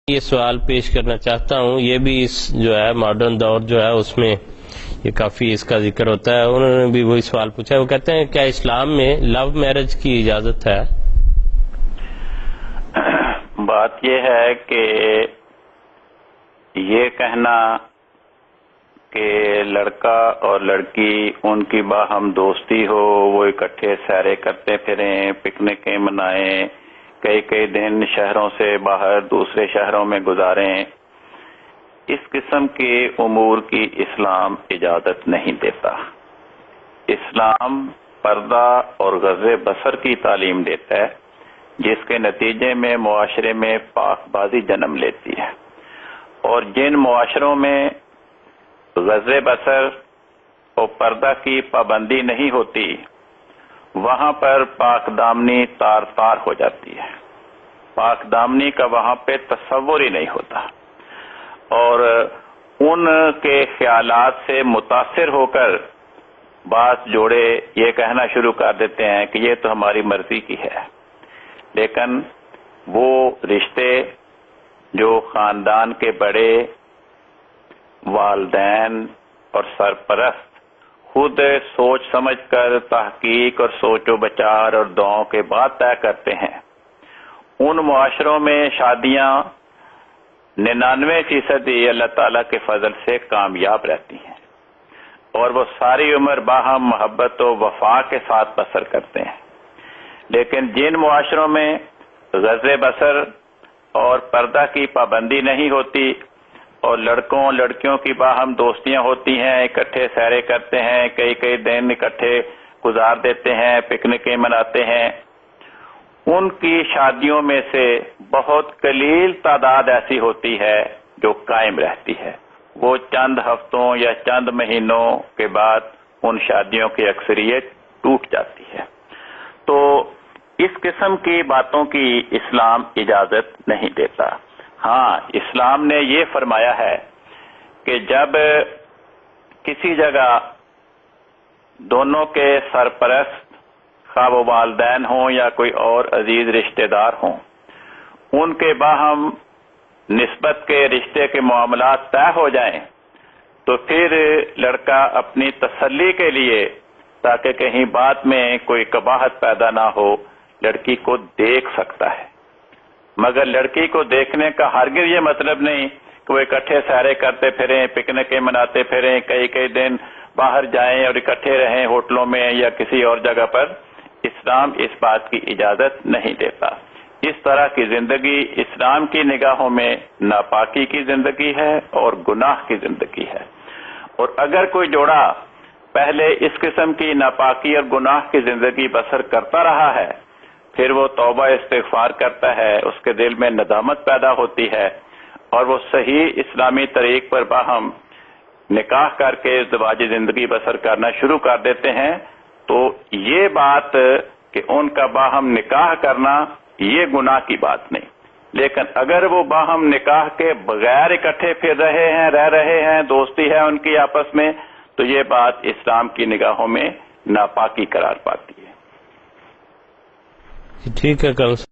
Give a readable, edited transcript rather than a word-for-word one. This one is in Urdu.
یہ سوال پیش کرنا چاہتا ہوں، یہ بھی اس جو ہے ماڈرن دور جو ہے اس میں یہ کافی اس کا ذکر ہوتا ہے۔ انہوں نے بھی وہی سوال پوچھا ہے، وہ کہتے ہیں کیا اسلام میں لو میرج کی اجازت ہے؟ بات یہ ہے کہ یہ کہنا کہ لڑکا اور لڑکی ان کی باہم دوستی ہو، وہ اکٹھے سیرے کرتے پھریں، پکنکیں منائیں، کئی دن شہروں سے باہر دوسرے شہروں میں گزاریں، اس قسم کے امور کی اسلام اجازت نہیں دیتا۔ اسلام پردہ اور غض بصر کی تعلیم دیتا ہے، جس کے نتیجے میں معاشرے میں پاک بازی جنم لیتی ہے، اور جن معاشروں میں غض بصر اور پردہ کی پابندی نہیں ہوتی وہاں پر پاک دامنی تار تار ہو جاتی ہے، پاک دامنی کا وہاں پہ تصور ہی نہیں ہوتا، اور ان کے خیالات سے متاثر ہو کر بعض جوڑے یہ کہنا شروع کر دیتے ہیں کہ یہ تو ہماری مرضی کی ہے، لیکن وہ رشتے جو خاندان کے بڑے، والدین اور سرپرست خود سوچ سمجھ کر تحقیق اور سوچ و بچار اور دعاؤں کے بعد طے کرتے ہیں، ان معاشروں میں شادیاں 99% اللہ تعالیٰ کے فضل سے کامیاب رہتی ہیں، اور وہ ساری عمر باہم محبت و وفا کے ساتھ بسر کرتے ہیں۔ لیکن جن معاشروں میں غض بصر اور پردہ کی پابندی نہیں ہوتی اور لڑکوں لڑکیوں کی باہم دوستیاں ہوتی ہیں، اکٹھے سیرے کرتے ہیں، کئی دن اکٹھے گزار دیتے ہیں، پکنکیں مناتے ہیں، ان کی شادیوں میں سے بہت قلیل تعداد ایسی ہوتی ہے جو قائم رہتی ہے، وہ چند ہفتوں یا چند مہینوں کے بعد ان شادیوں کی اکثریت ٹوٹ جاتی ہے۔ تو اس قسم کی باتوں کی اسلام اجازت نہیں دیتا۔ ہاں، اسلام نے یہ فرمایا ہے کہ جب کسی جگہ دونوں کے سرپرست خواہ وہ والدین ہوں یا کوئی اور عزیز رشتہ دار ہوں، ان کے باہم نسبت کے رشتے کے معاملات طے ہو جائیں تو پھر لڑکا اپنی تسلی کے لیے، تاکہ کہیں بعد میں کوئی قباحت پیدا نہ ہو، لڑکی کو دیکھ سکتا ہے، مگر لڑکی کو دیکھنے کا ہرگز یہ مطلب نہیں کہ وہ اکٹھے سیرے کرتے پھریں، پکنکیں مناتے پھریں، کئی دن باہر جائیں اور اکٹھے رہیں ہوٹلوں میں یا کسی اور جگہ پر۔ اسلام اس بات کی اجازت نہیں دیتا۔ اس طرح کی زندگی اسلام کی نگاہوں میں ناپاکی کی زندگی ہے اور گناہ کی زندگی ہے، اور اگر کوئی جوڑا پہلے اس قسم کی ناپاکی اور گناہ کی زندگی بسر کرتا رہا ہے، پھر وہ توبہ استغفار کرتا ہے، اس کے دل میں ندامت پیدا ہوتی ہے، اور وہ صحیح اسلامی طریق پر باہم نکاح کر کے ازدواجی زندگی بسر کرنا شروع کر دیتے ہیں، تو یہ بات کہ ان کا باہم نکاح کرنا یہ گناہ کی بات نہیں۔ لیکن اگر وہ باہم نکاح کے بغیر اکٹھے پھر رہے ہیں، رہ رہے ہیں، دوستی ہے ان کی آپس میں، تو یہ بات اسلام کی نگاہوں میں ناپاکی قرار پاتی ہے۔ ٹھیک ہے، کل